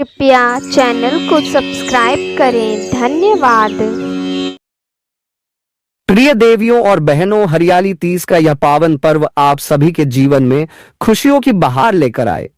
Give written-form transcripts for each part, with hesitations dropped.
कृपया चैनल को सब्सक्राइब करें। धन्यवाद। प्रिय देवियों और बहनों, हरियाली तीज का यह पावन पर्व आप सभी के जीवन में खुशियों की बहार लेकर आए।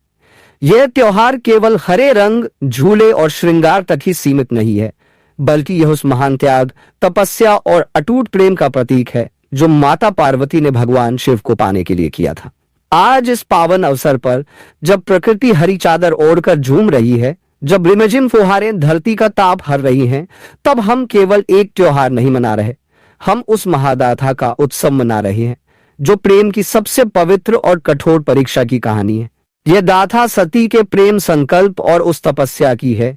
यह त्योहार केवल हरे रंग, झूले और श्रृंगार तक ही सीमित नहीं है, बल्कि यह उस महान त्याग, तपस्या और अटूट प्रेम का प्रतीक है जो माता पार्वती ने भगवान शिव को पाने के लिए किया था। आज इस पावन अवसर पर जब प्रकृति हरी चादर ओढ़कर झूम रही है, जब रिमझिम फुहारें धरती का ताप हर रही हैं, तब हम केवल एक त्योहार नहीं मना रहे, हम उस महादाता का उत्सव मना रहे हैं जो प्रेम की सबसे पवित्र और कठोर परीक्षा की कहानी है। यह गाथा सती के प्रेम संकल्प और उस तपस्या की है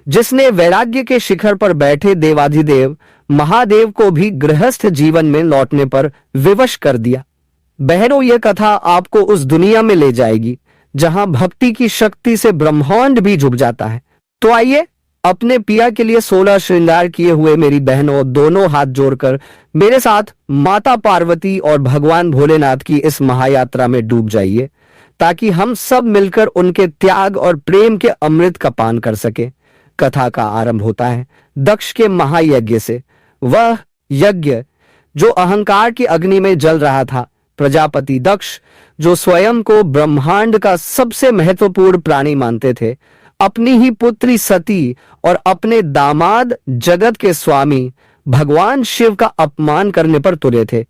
जिसने वैराग्य के शिखर पर बैठे देवाधिदेव महादेव को भी गृहस्थ जीवन में लौटने पर विवश कर दिया। बहनों, यह कथा आपको उस दुनिया में ले जाएगी जहां भक्ति की शक्ति से ब्रह्मांड भी झुक जाता है। तो आइए, अपने पिया के लिए 16 श्रृंगार किए हुए मेरी बहनों, दोनों हाथ जोड़कर मेरे साथ माता पार्वती और भगवान भोलेनाथ की इस महायात्रा में डूब जाइए, ताकि हम सब मिलकर उनके त्याग और प्रेम के अमृत का पान कर सके। कथा का आरंभ होता है दक्ष के महायज्ञ से। वह यज्ञ जो अहंकार की अग्नि में जल रहा था। प्रजापति दक्ष, जो स्वयं को ब्रह्मांड का सबसे महत्वपूर्ण प्राणी मानते थे, अपनी ही पुत्री सती और अपने दामाद जगत के स्वामी भगवान शिव का अपमान करने पर तुले थे।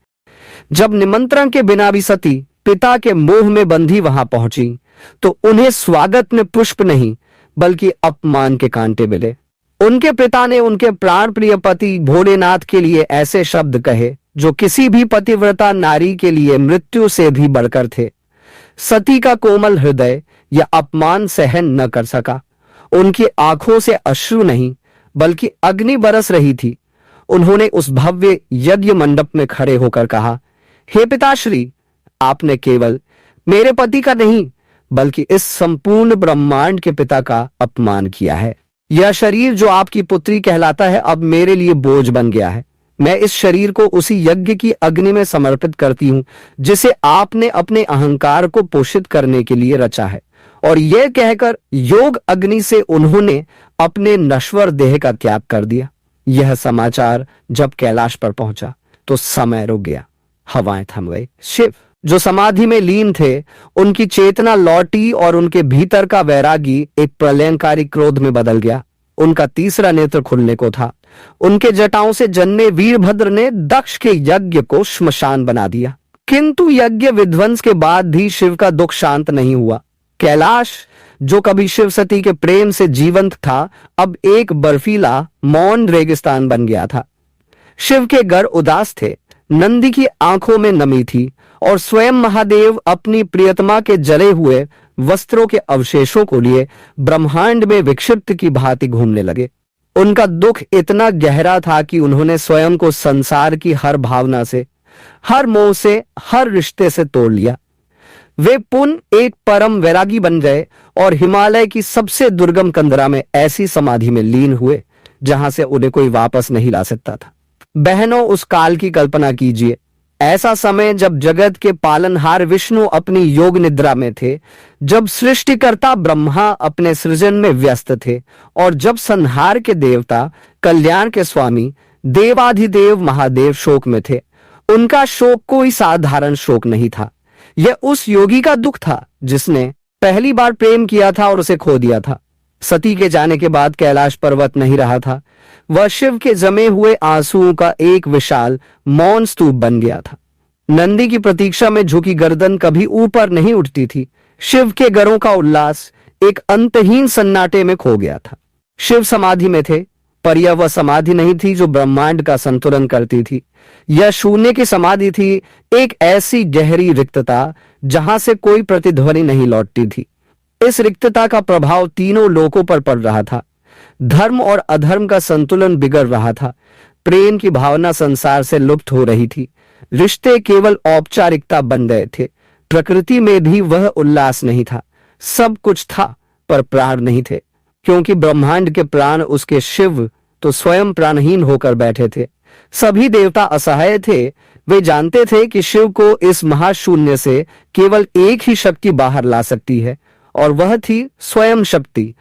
जब निमंत्रण के बिना भी सती पिता के मोह में बंधी वहां पहुंची, तो उन्हें स्वागत में पुष्प नहीं बल्कि अपमान के कांटे मिले। उनके पिता ने उनके प्राण प्रिय पति भोलेनाथ के लिए ऐसे शब्द कहे जो किसी भी पतिव्रता नारी के लिए मृत्यु से भी बढ़कर थे। सती का कोमल हृदय यह अपमान सहन न कर सका। उनकी आंखों से अश्रु नहीं बल्कि अग्नि बरस रही थी। उन्होंने उस भव्य यज्ञ मंडप में खड़े होकर कहा, हे पिताश्री, आपने केवल मेरे पति का नहीं बल्कि इस संपूर्ण ब्रह्मांड के पिता का अपमान किया है। यह शरीर जो आपकी पुत्री कहलाता है अब मेरे लिए बोझ बन गया है। मैं इस शरीर को उसी यज्ञ की अग्नि में समर्पित करती हूं जिसे आपने अपने अहंकार को पोषित करने के लिए रचा है। और यह कहकर योग अग्नि से उन्होंने अपने नश्वर देह का त्याग कर दिया। यह समाचार जब कैलाश पर पहुंचा तो समय रुक गया, हवाएं थम गई। शिव, जो समाधि में लीन थे, उनकी चेतना लौटी और उनके भीतर का वैरागी एक प्रलयंकारी क्रोध में बदल गया। उनका तीसरा नेत्र खुलने को था। उनके जटाओं से जन्मे वीरभद्र ने दक्ष के यज्ञ को श्मशान बना दिया। किंतु यज्ञ विध्वंस के बाद भी शिव का दुख शांत नहीं हुआ। कैलाश, जो कभी शिव सती के प्रेम से जीवंत था, अब एक बर्फीला मौन रेगिस्तान बन गया था। शिव के घर उदास थे, नंदी की आंखों में नमी थी और स्वयं महादेव अपनी प्रियतमा के जले हुए वस्त्रों के अवशेषों को लिए ब्रह्मांड में विक्षिप्त की भांति घूमने लगे। उनका दुख इतना गहरा था कि उन्होंने स्वयं को संसार की हर भावना से, हर मोह से, हर रिश्ते से तोड़ लिया। वे पुनः एक परम वैरागी बन गए और हिमालय की सबसे दुर्गम कंदरा में ऐसी समाधि में लीन हुए जहां से उन्हें कोई वापस नहीं ला सकता था। बहनों, उस काल की कल्पना कीजिए। ऐसा समय जब जगत के पालनहार विष्णु अपनी योग निद्रा में थे, जब सृष्टिकर्ता ब्रह्मा अपने सृजन में व्यस्त थे और जब संहार के देवता, कल्याण के स्वामी देवाधिदेव महादेव शोक में थे। उनका शोक कोई साधारण शोक नहीं था। यह उस योगी का दुख था जिसने पहली बार प्रेम किया था और उसे खो दिया था। सती के जाने के बाद कैलाश पर्वत नहीं रहा था। वह शिव के जमे हुए आंसुओं का एक विशाल मौन स्तूप बन गया था। नंदी की प्रतीक्षा में झुकी गर्दन कभी ऊपर नहीं उठती थी। शिव के गरों का उल्लास एक अंतहीन सन्नाटे में खो गया था। शिव समाधि में थे, पर यह वह समाधि नहीं थी जो ब्रह्मांड का संतुलन करती थी। यह शून्य की समाधि थी, एक ऐसी गहरी रिक्तता जहां से कोई प्रतिध्वनि नहीं लौटती थी। इस रिक्तता का प्रभाव तीनों लोकों पर पड़ रहा था। धर्म और अधर्म का संतुलन बिगड़ रहा था। प्रेम की भावना संसार से लुप्त हो रही थी। रिश्ते केवल औपचारिकता बन गए थे। प्रकृति में भी वह उल्लास नहीं था। सब कुछ था पर प्राण नहीं थे, क्योंकि ब्रह्मांड के प्राण उसके शिव तो स्वयं प्राणहीन होकर बैठे थे। सभी देवता असहाय थे। वे जानते थे कि शिव को इस महाशून्य से केवल एक ही शक्ति बाहर ला सकती है और वह थी स्वयं शक्ति।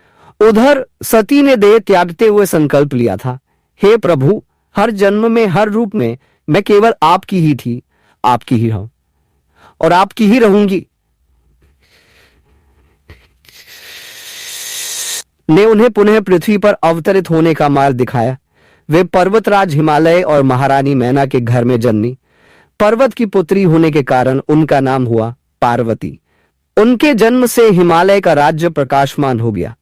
उधर सती ने देह त्यागते हुए संकल्प लिया था, हे प्रभु, हर जन्म में, हर रूप में मैं केवल आपकी ही थी, आपकी ही हूं और आपकी ही रहूंगी। ने उन्हें पुनः पृथ्वी पर अवतरित होने का मार्ग दिखाया। वे पर्वतराज हिमालय और महारानी मैना के घर में जन्मी। पर्वत की पुत्री होने के कारण उनका नाम हुआ पार्वती। उनके जन्म से हिमालय का राज्य प्रकाशमान हो गया,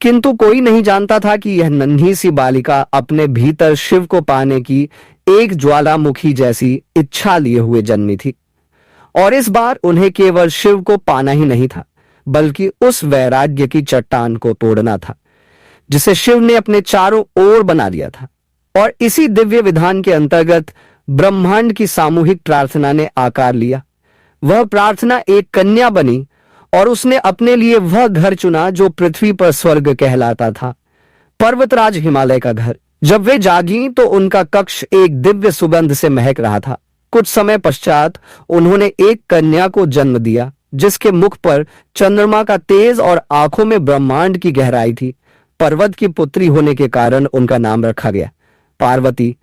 किंतु कोई नहीं जानता था कि यह नन्ही सी बालिका अपने भीतर शिव को पाने की एक ज्वालामुखी जैसी इच्छा लिए हुए जन्मी थी। और इस बार उन्हें केवल शिव को पाना ही नहीं था, बल्कि उस वैराग्य की चट्टान को तोड़ना था जिसे शिव ने अपने चारों ओर बना दिया था। और इसी दिव्य विधान के अंतर्गत ब्रह्मांड की सामूहिक प्रार्थना ने आकार लिया। वह प्रार्थना एक कन्या बनी और उसने अपने लिए वह घर चुना जो पृथ्वी पर स्वर्ग कहलाता था, पर्वतराज हिमालय का घर। जब वे जागी तो उनका कक्ष एक दिव्य सुगंध से महक रहा था। कुछ समय पश्चात उन्होंने एक कन्या को जन्म दिया जिसके मुख पर चंद्रमा का तेज और आंखों में ब्रह्मांड की गहराई थी। पर्वत की पुत्री होने के कारण उनका नाम रखा गया पार्वती।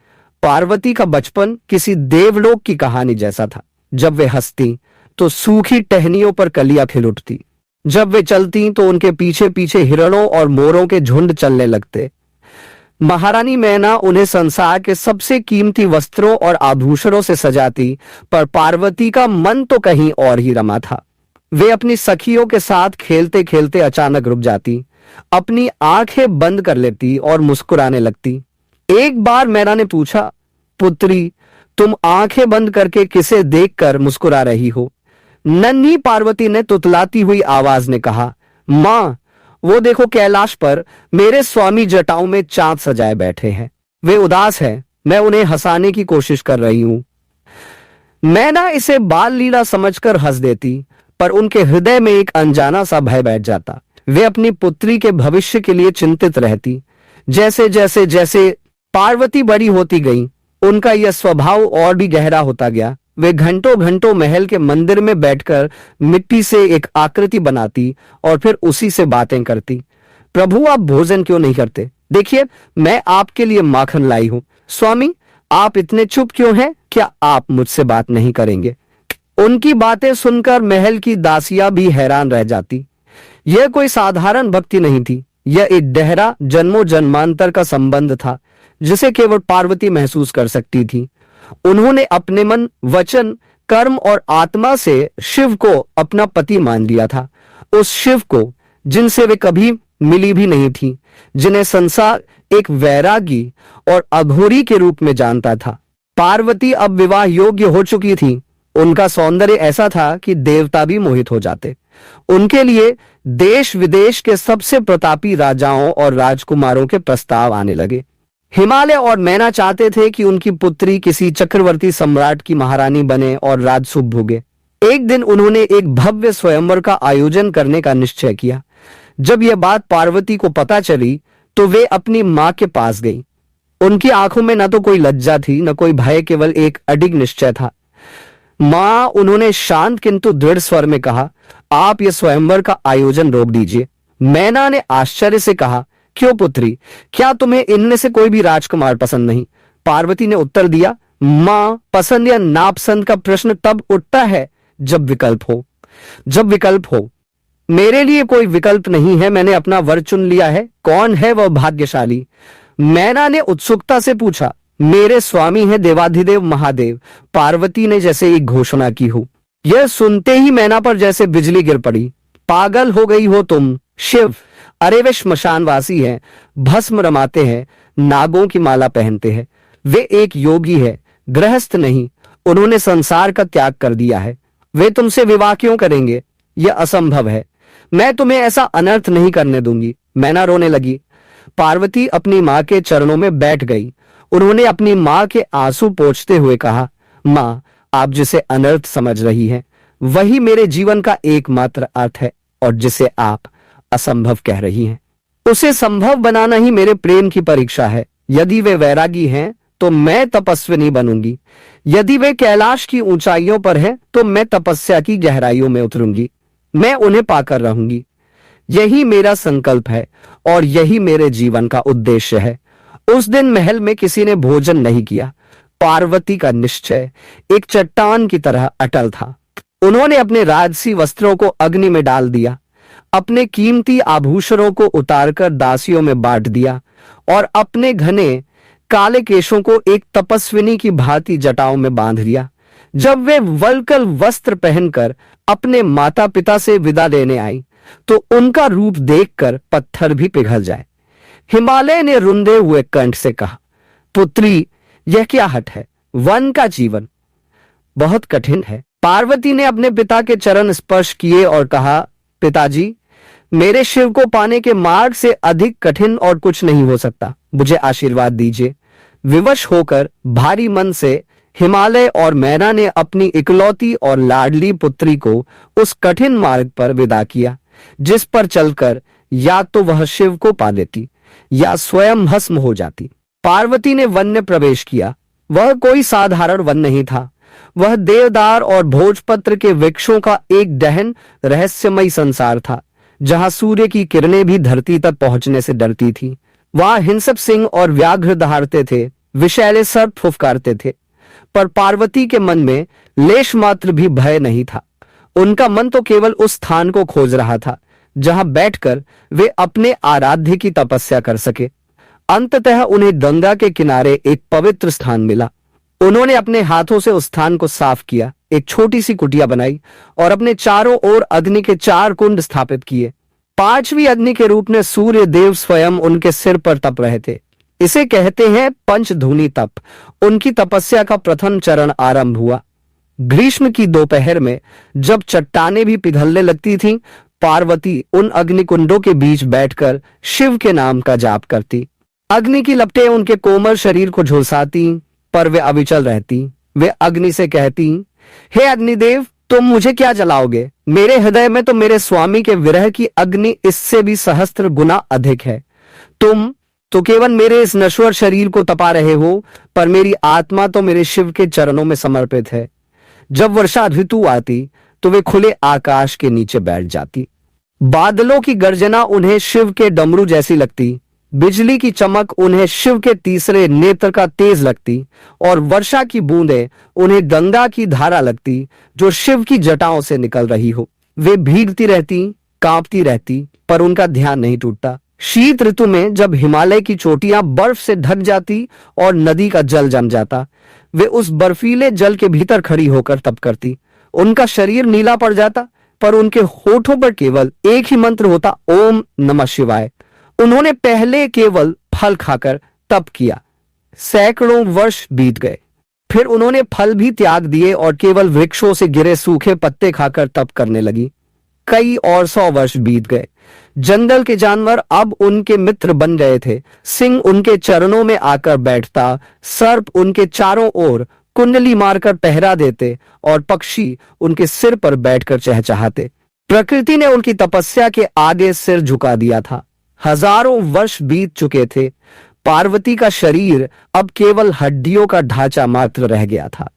पार्वती का बचपन किसी देवलोक की कहानी जैसा था। जब वे हंसती तो सूखी टहनियों पर कलियां खिल उठती। जब वे चलती तो उनके पीछे पीछे हिरणों और मोरों के झुंड चलने लगते। महारानी मैना उन्हें संसार के सबसे कीमती वस्त्रों और आभूषणों से सजाती, पर पार्वती का मन तो कहीं और ही रमा था। वे अपनी सखियों के साथ खेलते खेलते अचानक रुक जाती, अपनी आंखें बंद कर लेती और मुस्कुराने लगती। एक बार मैना ने पूछा, पुत्री, तुम आंखें बंद करके किसे देखकर मुस्कुरा रही हो? नन्ही पार्वती ने तुतलाती हुई आवाज में कहा, मां, वो देखो कैलाश पर मेरे स्वामी जटाओं में चांद सजाए बैठे हैं। वे उदास हैं, मैं उन्हें हंसाने की कोशिश कर रही हूं। मैना इसे बाल लीला समझकर हंस देती, पर उनके हृदय में एक अनजाना सा भय बैठ जाता। वे अपनी पुत्री के भविष्य के लिए चिंतित रहती। जैसे जैसे जैसे पार्वती बड़ी होती गई, उनका यह स्वभाव और भी गहरा होता गया। वे घंटों घंटों महल के मंदिर में बैठकर मिट्टी से एक आकृति बनाती और फिर उसी से बातें करती। प्रभु, आप भोजन क्यों नहीं करते? देखिए, मैं आपके लिए माखन लाई हूं। स्वामी, आप इतने चुप क्यों हैं? क्या आप मुझसे बात नहीं करेंगे? उनकी बातें सुनकर महल की दासियां भी हैरान रह जाती। यह कोई साधारण भक्ति नहीं थी, यह एक गहरा जन्मों जन्मांतर का संबंध था जिसे केवल पार्वती महसूस कर सकती थी। उन्होंने अपने मन, वचन, कर्म और आत्मा से शिव को अपना पति मान लिया था। उस शिव को जिनसे वे कभी मिली भी नहीं थी, जिन्हें संसार एक वैरागी और अघोरी के रूप में जानता था। पार्वती अब विवाह योग्य हो चुकी थी। उनका सौंदर्य ऐसा था कि देवता भी मोहित हो जाते। उनके लिए देश विदेश के सबसे प्रतापी राजाओं और राजकुमारों के प्रस्ताव आने लगे। हिमालय और मैना चाहते थे कि उनकी पुत्री किसी चक्रवर्ती सम्राट की महारानी बने और राजसुख भोगे। एक दिन उन्होंने एक भव्य स्वयंवर का आयोजन करने का निश्चय किया। जब यह बात पार्वती को पता चली तो वे अपनी मां के पास गई। उनकी आंखों में न तो कोई लज्जा थी, न कोई भय, केवल एक अडिग निश्चय था। मां, उन्होंने शांत किंतु दृढ़ स्वर में कहा, आप यह स्वयंवर का आयोजन रोक दीजिए। मैना ने आश्चर्य से कहा, क्यों पुत्री, क्या तुम्हें इनमें से कोई भी राजकुमार पसंद नहीं? पार्वती ने उत्तर दिया, मां, पसंद या नापसंद का प्रश्न तब उठता है जब विकल्प हो। मेरे लिए कोई विकल्प नहीं है। मैंने अपना वर चुन लिया है। कौन है वह भाग्यशाली? मैना ने उत्सुकता से पूछा। मेरे स्वामी हैं देवाधिदेव महादेव। पार्वती ने जैसे एक घोषणा की हो। यह सुनते ही मैना पर जैसे बिजली गिर पड़ी। पागल हो गई हो तुम? शिव, अरे वे श्मशानवासी हैं, भस्म रमाते हैं, नागों की माला पहनते हैं। वे एक योगी है, गृहस्थ नहीं। उन्होंने संसार का त्याग कर दिया है। वे तुमसे विवाह क्यों करेंगे? यह असंभव है। मैं तुम्हें ऐसा अनर्थ नहीं करने दूंगी। मैना रोने लगी। पार्वती अपनी मां के चरणों में बैठ गई। उन्होंने अपनी मां के आंसू पोंछते हुए कहा, मां, आप जिसे अनर्थ समझ रही हैं, वही मेरे जीवन का एकमात्र अर्थ है, और जिसे आप असंभव कह रही हैं, उसे संभव बनाना ही मेरे प्रेम की परीक्षा है। यदि वे वैरागी हैं तो मैं तपस्विनी बनूंगी। यदि वे कैलाश की ऊंचाइयों पर हैं तो मैं तपस्या की गहराइयों में उतरूंगी। मैं उन्हें पाकर रहूंगी। यही मेरा संकल्प है और यही मेरे जीवन का उद्देश्य है। उस दिन महल में किसी ने भोजन नहीं किया। पार्वती का निश्चय एक चट्टान की तरह अटल था। उन्होंने अपने राजसी वस्त्रों को अग्नि में डाल दिया, अपने कीमती आभूषणों को उतारकर दासियों में बांट दिया और अपने घने काले केशों को एक तपस्विनी की भांति जटाओं में बांध लिया। जब वे वल्कल वस्त्र पहनकर अपने माता पिता से विदा लेने आई तो उनका रूप देखकर पत्थर भी पिघल जाए। हिमालय ने रुंधे हुए कंठ से कहा, पुत्री, यह क्या हठ है? वन का जीवन बहुत कठिन है। पार्वती ने अपने पिता के चरण स्पर्श किए और कहा, पिताजी, मेरे शिव को पाने के मार्ग से अधिक कठिन और कुछ नहीं हो सकता। मुझे आशीर्वाद दीजिए। विवश होकर भारी मन से हिमालय और मैना ने अपनी इकलौती और लाडली पुत्री को उस कठिन मार्ग पर विदा किया, जिस पर चलकर या तो वह शिव को पा लेती या स्वयं भस्म हो जाती। पार्वती ने वन में प्रवेश किया। वह कोई साधारण वन नहीं था। वह देवदार और भोजपत्र के वृक्षों का एक गहन रहस्यमय संसार था, जहां सूर्य की किरणें भी धरती तक पहुंचने से डरती थी। वहां हिंसक सिंह और व्याघ्र दहाड़ते थे, विषैले सर्प फुफकारते थे, पर पार्वती के मन में लेश मात्र भी भय नहीं था। उनका मन तो केवल उस स्थान को खोज रहा था जहां बैठकर वे अपने आराध्य की तपस्या कर सके। अंततः उन्हें गंगा के किनारे एक पवित्र स्थान मिला। उन्होंने अपने हाथों से उस स्थान को साफ किया, एक छोटी सी कुटिया बनाई और अपने चारों ओर अग्नि के 4 कुंड स्थापित किए। 5वीं अग्नि के रूप में सूर्य देव स्वयं उनके सिर पर तप रहे थे। इसे कहते हैं पंचधूनी तप। उनकी तपस्या का प्रथम चरण आरंभ हुआ। ग्रीष्म की दोपहर में जब चट्टानें भी पिघलने लगती थीं, पार्वती उन अग्निकुंडों के बीच बैठकर शिव के नाम का जाप करती। अग्नि की लपटें उनके कोमल शरीर को झुलसाती, पर वे अविचल रहती। वे अग्नि से कहती, हे अग्निदेव, तुम मुझे क्या जलाओगे? मेरे हृदय में तो मेरे स्वामी के विरह की अग्नि इससे भी सहस्त्र गुना अधिक है। तुम तो केवल मेरे इस नश्वर शरीर को तपा रहे हो, पर मेरी आत्मा तो मेरे शिव के चरणों में समर्पित है। जब वर्षा ऋतु आती तो वे खुले आकाश के नीचे बैठ जाती। बादलों की गर्जना उन्हें शिव के डमरू जैसी लगती, बिजली की चमक उन्हें शिव के तीसरे नेत्र का तेज लगती और वर्षा की बूंदें उन्हें गंगा की धारा लगती जो शिव की जटाओं से निकल रही हो। वे भीगती रहती, कांपती रहती, पर उनका ध्यान नहीं टूटता। शीत ऋतु में जब हिमालय की चोटियां बर्फ से ढक जाती और नदी का जल जम जाता, वे उस बर्फीले जल के भीतर खड़ी होकर तप करती। उनका शरीर नीला पड़ जाता, पर उनके होठों पर केवल एक ही मंत्र होता, ओम नमः शिवाय। उन्होंने पहले केवल फल खाकर तप किया। सैकड़ों वर्ष बीत गए। फिर उन्होंने फल भी त्याग दिए और केवल वृक्षों से गिरे सूखे पत्ते खाकर तप करने लगी। कई और 100 वर्ष बीत गए। जंगल के जानवर अब उनके मित्र बन गए थे। सिंह उनके चरणों में आकर बैठता, सर्प उनके चारों ओर कुंडली मारकर पहरा देते और पक्षी उनके सिर पर बैठकर चहचहाते। प्रकृति ने उनकी तपस्या के आगे सिर झुका दिया था। हजारों वर्ष बीत चुके थे। पार्वती का शरीर अब केवल हड्डियों का ढांचा मात्र रह गया था।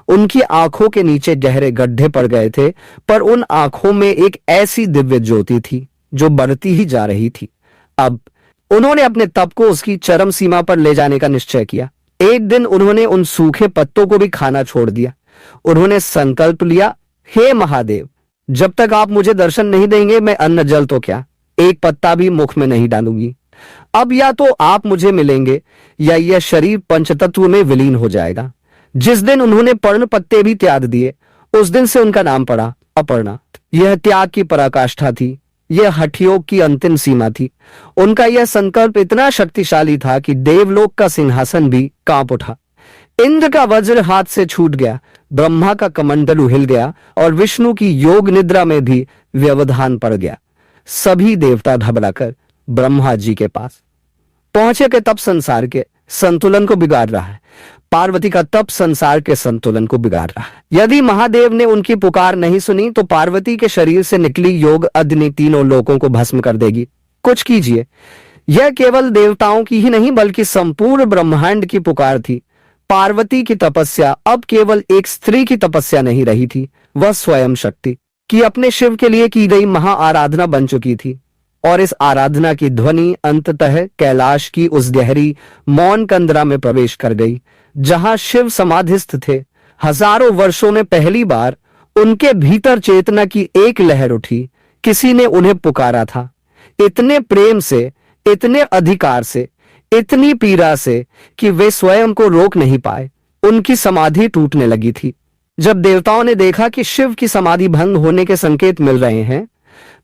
उनकी आंखों के नीचे गहरे गड्ढे पड़ गए थे, पर उन आंखों में एक ऐसी दिव्य ज्योति थी जो बढ़ती ही जा रही थी। अब उन्होंने अपने तप को उसकी चरम सीमा पर ले जाने का निश्चय किया। एक दिन उन्होंने उन सूखे पत्तों को भी खाना छोड़ दिया। उन्होंने संकल्प लिया, हे महादेव, जब तक आप मुझे दर्शन नहीं देंगे मैं अन्न जल तो क्या, एक पत्ता भी मुख में नहीं डालूंगी। अब या तो आप मुझे मिलेंगे या यह शरीर पंचतत्व में विलीन हो जाएगा। जिस दिन उन्होंने पर्ण पत्ते भी त्याग दिए, उस दिन से उनका नाम पड़ा अपर्णा। यह त्याग की पराकाष्ठा थी। यह हठयोग की अंतिम सीमा थी। उनका यह संकल्प इतना शक्तिशाली था कि देवलोक का सिंहासन भी कांप उठा। इंद्र का वज्र हाथ से छूट गया, ब्रह्मा का कमंडलू हिल गया और विष्णु की योग निद्रा में भी व्यवधान पड़ गया। सभी देवता घबराकर ब्रह्मा जी के पास पहुंचे कि तप संसार के संतुलन को बिगाड़ रहा है। पार्वती का तप संसार के संतुलन को बिगाड़ रहा है। यदि महादेव ने उनकी पुकार नहीं सुनी तो पार्वती के शरीर से निकली योग अग्नि तीनों लोकों को भस्म कर देगी। कुछ कीजिए। यह केवल देवताओं की ही नहीं बल्कि संपूर्ण ब्रह्मांड की पुकार थी। पार्वती की तपस्या अब केवल एक स्त्री की तपस्या नहीं रही थी, वह स्वयं शक्ति की अपने शिव के लिए की गई महा आराधना बन चुकी थी। और इस आराधना की ध्वनि अंततः कैलाश की उस गहरी मौन कंदरा में प्रवेश कर गई जहां शिव समाधिस्थ थे। हजारों वर्षों में पहली बार उनके भीतर चेतना की एक लहर उठी। किसी ने उन्हें पुकारा था, इतने प्रेम से, इतने अधिकार से, इतनी पीड़ा से कि वे स्वयं को रोक नहीं पाए। उनकी समाधि टूटने लगी थी। जब देवताओं ने देखा कि शिव की समाधि भंग होने के संकेत मिल रहे हैं,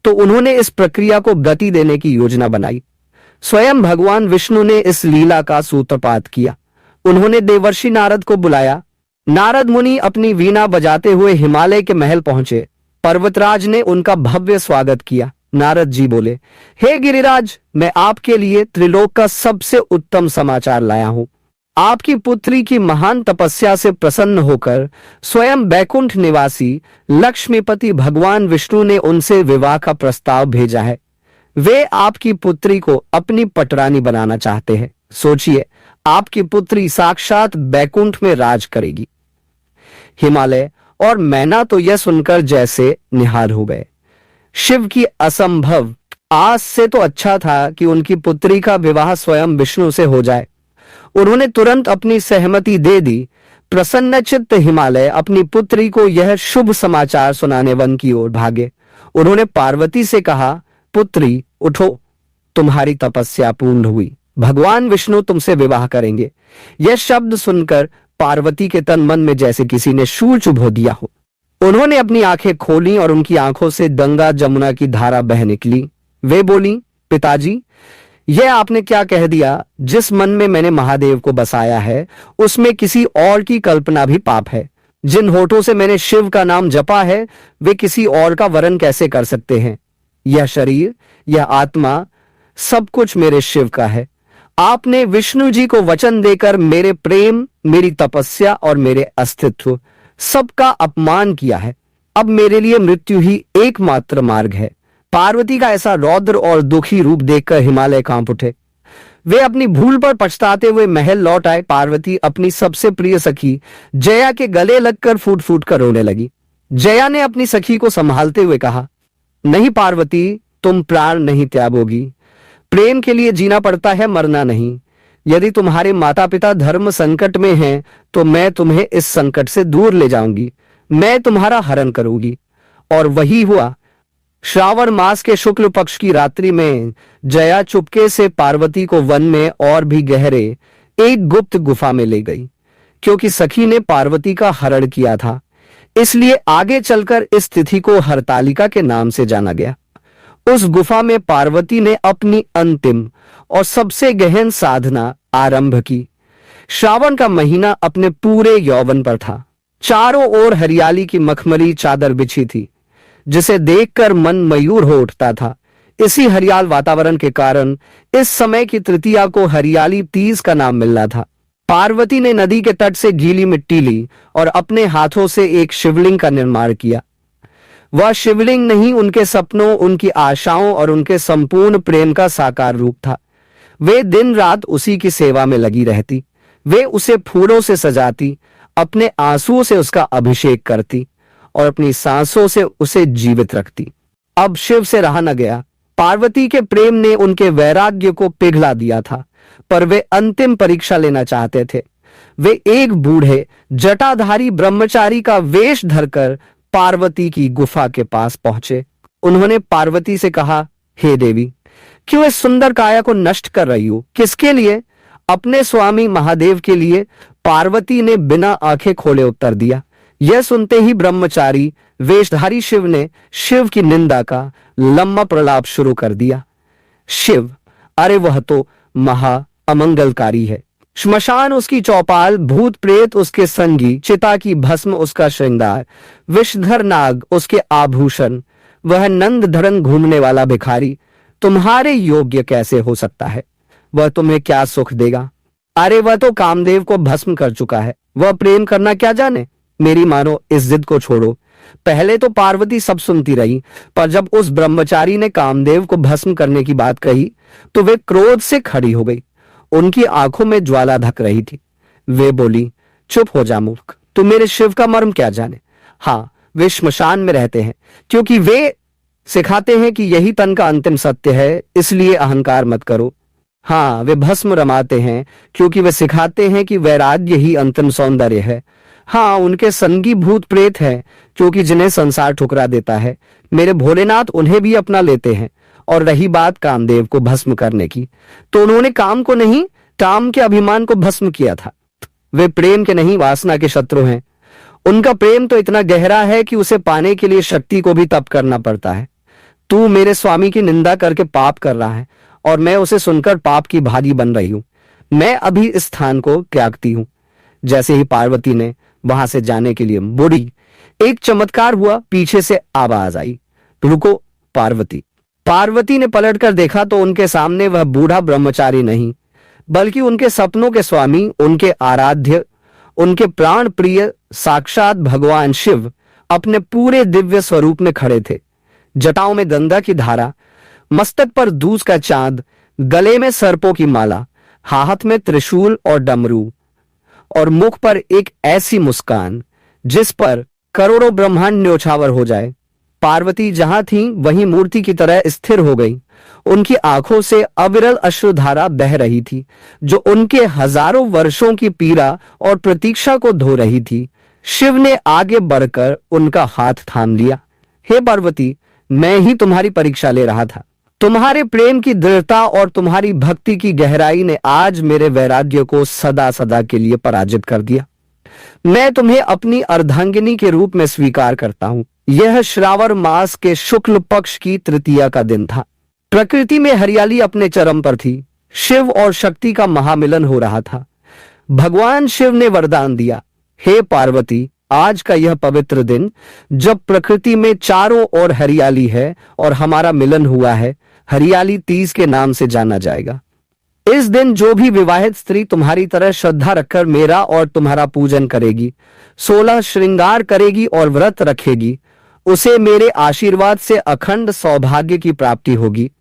तो उन्होंने इस प्रक्रिया को गति देने की योजना बनाई। स्वयं भगवान विष्णु ने इस लीला का सूत्रपात किया। उन्होंने देवर्षि नारद को बुलाया। नारद मुनि अपनी वीणा बजाते हुए हिमालय के महल पहुंचे। पर्वतराज ने उनका भव्य स्वागत किया। नारद जी बोले, हे गिरिराज, मैं आपके लिए त्रिलोक का सबसे उत्तम समाचार लाया हूं। आपकी पुत्री की महान तपस्या से प्रसन्न होकर स्वयं बैकुंठ निवासी लक्ष्मीपति भगवान विष्णु ने उनसे विवाह का प्रस्ताव भेजा है। वे आपकी पुत्री को अपनी पटरानी बनाना चाहते हैं। सोचिए, आपकी पुत्री साक्षात बैकुंठ में राज करेगी। हिमालय और मैना तो यह सुनकर जैसे निहाल हो गए। शिव की असंभव आस से तो अच्छा था कि उनकी पुत्री का विवाह स्वयं विष्णु से हो जाए। उन्होंने तुरंत अपनी सहमति दे दी। प्रसन्नचित्त हिमालय अपनी पुत्री को यह शुभ समाचार सुनाने वन की ओर भागे। उन्होंने पार्वती से कहा, पुत्री उठो, तुम्हारी तपस्या पूर्ण हुई, भगवान विष्णु तुमसे विवाह करेंगे। यह शब्द सुनकर पार्वती के तन मन में जैसे किसी ने शूल चुभो दिया हो। उन्होंने अपनी आंखें खोली और उनकी आंखों से गंगा जमुना की धारा बह निकली। वे बोली, पिताजी, यह आपने क्या कह दिया? जिस मन में मैंने महादेव को बसाया है, उसमें किसी और की कल्पना भी पाप है। जिन होठों से मैंने शिव का नाम जपा है, वे किसी और का वरण कैसे कर सकते हैं? यह शरीर, यह आत्मा, सब कुछ मेरे शिव का है। आपने विष्णु जी को वचन देकर मेरे प्रेम, मेरी तपस्या और मेरे अस्तित्व सबका अपमान किया है। अब मेरे लिए मृत्यु ही एकमात्र मार्ग है। पार्वती का ऐसा रौद्र और दुखी रूप देखकर हिमालय कांप उठे। वे अपनी भूल पर पछताते हुए महल लौट आए। पार्वती अपनी सबसे प्रिय सखी जया के गले लगकर फूट फूट कर रोने लगी। जया ने अपनी सखी को संभालते हुए कहा, नहीं पार्वती, तुम प्राण नहीं त्यागोगी। प्रेम के लिए जीना पड़ता है, मरना नहीं। यदि तुम्हारे माता पिता धर्म संकट में हैं, तो मैं तुम्हें इस संकट से दूर ले जाऊंगी। मैं तुम्हारा हरण करूंगी। और वही हुआ। श्रावण मास के शुक्ल पक्ष की रात्रि में जया चुपके से पार्वती को वन में और भी गहरे एक गुप्त गुफा में ले गई। क्योंकि सखी ने पार्वती का हरण किया था, इसलिए आगे चलकर इस तिथि को हरतालिका के नाम से जाना गया। उस गुफा में पार्वती ने अपनी अंतिम और सबसे गहन साधना आरंभ की। श्रावण का महीना अपने पूरे यौवन पर था। चारों ओर हरियाली की मखमली चादर बिछी थी, जिसे देखकर मन मयूर हो उठता था। इसी हरियाल वातावरण के कारण इस समय की तृतीया को हरियाली तीज का नाम मिलना था। पार्वती ने नदी के तट से गीली मिट्टी ली और अपने हाथों से एक शिवलिंग का निर्माण किया। वह शिवलिंग नहीं, उनके सपनों, उनकी आशाओं और उनके संपूर्ण प्रेम का साकार रूप था। वे दिन रात उसी की सेवा में लगी रहती। वे उसे फूलों से सजाती, अपने आंसुओं से उसका अभिषेक करती और अपनी सांसों से उसे जीवित रखती। अब शिव से रहा न गया। पार्वती के प्रेम ने उनके वैराग्य को पिघला दिया था, पर वे अंतिम परीक्षा लेना चाहते थे। वे एक बूढ़े जटाधारी ब्रह्मचारी का वेश धरकर पार्वती की गुफा के पास पहुंचे। उन्होंने पार्वती से कहा, हे देवी, क्यों इस सुंदर काया को नष्ट कर रही हो? किसके लिए? अपने स्वामी महादेव के लिए। पार्वती ने बिना आंखें खोले उत्तर दिया। यह सुनते ही ब्रह्मचारी वेशधारी शिव ने शिव की निंदा का लंबा प्रलाप शुरू कर दिया। शिव, अरे वह तो महा अमंगलकारी है। श्मशान उसकी चौपाल, भूत प्रेत उसके संगी, चिता की भस्म उसका श्रृंगार, विषधर नाग उसके आभूषण, वह नंद धड़न घूमने वाला भिखारी तुम्हारे योग्य कैसे हो सकता है? वह तुम्हें क्या सुख देगा? अरे वह तो कामदेव को भस्म कर चुका है। वह प्रेम करना क्या जाने? मेरी मानो, इस जिद को छोड़ो। पहले तो पार्वती सब सुनती रही, पर जब उस ब्रह्मचारी ने कामदेव को भस्म करने की बात कही, तो वे क्रोध से खड़ी हो गई। उनकी आंखों में ज्वाला धक रही थी। वे बोली, चुप हो जा मूर्ख, तू मेरे शिव का मर्म क्या जाने? हाँ, वे श्मशान में रहते हैं, क्योंकि वे सिखाते हैं कि यही तन का अंतिम सत्य है, इसलिए अहंकार मत करो। हाँ, वे भस्म रमाते हैं क्योंकि वे सिखाते हैं कि वैराग्य ही अंतिम सौंदर्य है। हाँ, उनके संगी भूत प्रेत हैं क्योंकि जिन्हें संसार ठुकरा देता है, मेरे भोलेनाथ उन्हें भी अपना लेते हैं। और रही बात कामदेव को भस्म करने की, तो उन्होंने काम को नहीं, काम के अभिमान को भस्म किया था। वे प्रेम के नहीं, वासना के शत्रु हैं। उनका प्रेम तो इतना गहरा है कि उसे पाने के लिए शक्ति को भी तप करना पड़ता है। तू मेरे स्वामी की निंदा करके पाप कर रहा है और मैं उसे सुनकर पाप की भागी बन रही हूं। मैं अभी इस स्थान को त्यागती हूं। जैसे ही पार्वती ने वहां से जाने के लिए मुड़ी, एक चमत्कार हुआ। पीछे से आवाज आई, रुको पार्वती। पार्वती ने पलटकर देखा तो उनके सामने वह बूढ़ा ब्रह्मचारी नहीं, बल्कि उनके सपनों के स्वामी, उनके आराध्य, उनके प्राण प्रिय साक्षात भगवान शिव अपने पूरे दिव्य स्वरूप में खड़े थे। जटाओं में गंगा की धारा, मस्तक पर दूज का चांद, गले में सर्पों की माला, हाथ में त्रिशूल और डमरू, और मुख पर एक ऐसी मुस्कान जिस पर करोड़ों ब्रह्मांड न्योछावर हो जाए। पार्वती जहां थी वहीं मूर्ति की तरह स्थिर हो गई। उनकी आंखों से अविरल अश्रुधारा बह रही थी, जो उनके हजारों वर्षों की पीड़ा और प्रतीक्षा को धो रही थी। शिव ने आगे बढ़कर उनका हाथ थाम लिया। हे पार्वती, मैं ही तुम्हारी परीक्षा ले रहा था। तुम्हारे प्रेम की दृढ़ता और तुम्हारी भक्ति की गहराई ने आज मेरे वैराग्य को सदा सदा के लिए पराजित कर दिया। मैं तुम्हें अपनी अर्धांगिनी के रूप में स्वीकार करता हूं। यह श्रावण मास के शुक्ल पक्ष की तृतीया का दिन था। प्रकृति में हरियाली अपने चरम पर थी। शिव और शक्ति का महामिलन हो रहा था। भगवान शिव ने वरदान दिया, हे पार्वती, आज का यह पवित्र दिन जब प्रकृति में चारों ओर हरियाली है और हमारा मिलन हुआ है, हरियाली तीज के नाम से जाना जाएगा। इस दिन जो भी विवाहित स्त्री तुम्हारी तरह श्रद्धा रखकर मेरा और तुम्हारा पूजन करेगी, 16 श्रृंगार करेगी और व्रत रखेगी, उसे मेरे आशीर्वाद से अखंड सौभाग्य की प्राप्ति होगी।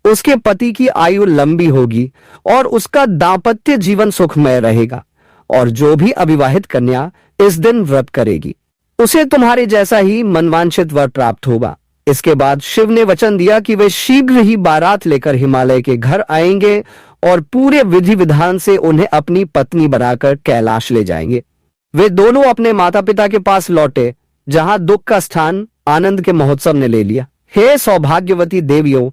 उसके पति की आयु लंबी होगी और उसका दाम्पत्य जीवन सुखमय रहेगा। और जो भी अविवाहित कन्या इस दिन व्रत करेगी, उसे तुम्हारे जैसा ही मनवांछित वर प्राप्त होगा। इसके बाद शिव ने वचन दिया कि वे शीघ्र ही बारात लेकर हिमालय के घर आएंगे और पूरे विधि विधान से उन्हें अपनी पत्नी बनाकर कैलाश ले जाएंगे। वे दोनों अपने माता पिता के पास लौटे, जहां दुख का स्थान आनंद के महोत्सव ने ले लिया। हे सौभाग्यवती देवियों,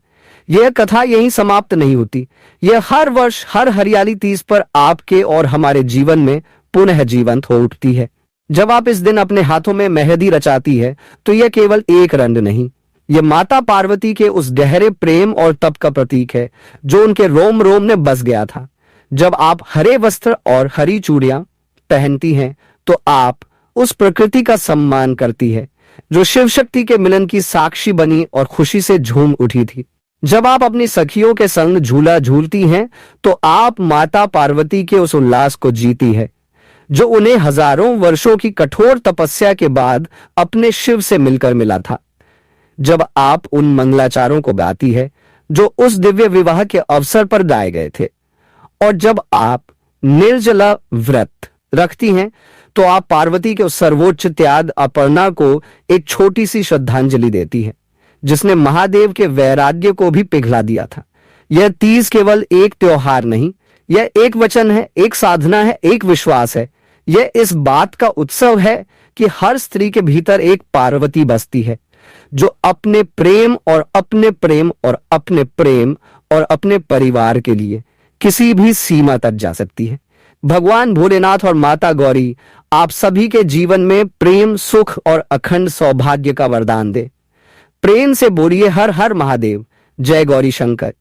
यह कथा यहीं समाप्त नहीं होती। यह हर वर्ष हर हरियाली तीज पर आपके और हमारे जीवन में पुनः जीवंत हो उठती है। जब आप इस दिन अपने हाथों में मेहंदी रचाती है, तो यह केवल एक रंग नहीं, यह माता पार्वती के उस गहरे प्रेम और तप का प्रतीक है जो उनके रोम रोम में बस गया था। जब आप हरे वस्त्र और हरी चूड़ियां पहनती हैं, तो आप उस प्रकृति का सम्मान करती है जो शिव शक्ति के मिलन की साक्षी बनी और खुशी से झूम उठी थी। जब आप अपनी सखियों के संग झूला झूलती हैं, तो आप माता पार्वती के उस उल्लास को जीती है जो उन्हें हजारों वर्षों की कठोर तपस्या के बाद अपने शिव से मिलकर मिला था। जब आप उन मंगलाचारों को गाती है जो उस दिव्य विवाह के अवसर पर गाए गए थे, और जब आप निर्जला व्रत रखती हैं, तो आप पार्वती के उस सर्वोच्च त्याग अपर्णा को एक छोटी सी श्रद्धांजलि देती है, जिसने महादेव के वैराग्य को भी पिघला दिया था। यह तीज केवल एक त्योहार नहीं, यह एक वचन है, एक साधना है, एक विश्वास है। यह इस बात का उत्सव है कि हर स्त्री के भीतर एक पार्वती बसती है जो अपने प्रेम और अपने प्रेम और अपने प्रेम और अपने परिवार के लिए किसी भी सीमा तक जा सकती है। भगवान भोलेनाथ और माता गौरी आप सभी के जीवन में प्रेम, सुख और अखंड सौभाग्य का वरदान दे। प्रेम से बोलिए हर हर महादेव। जय गौरी शंकर।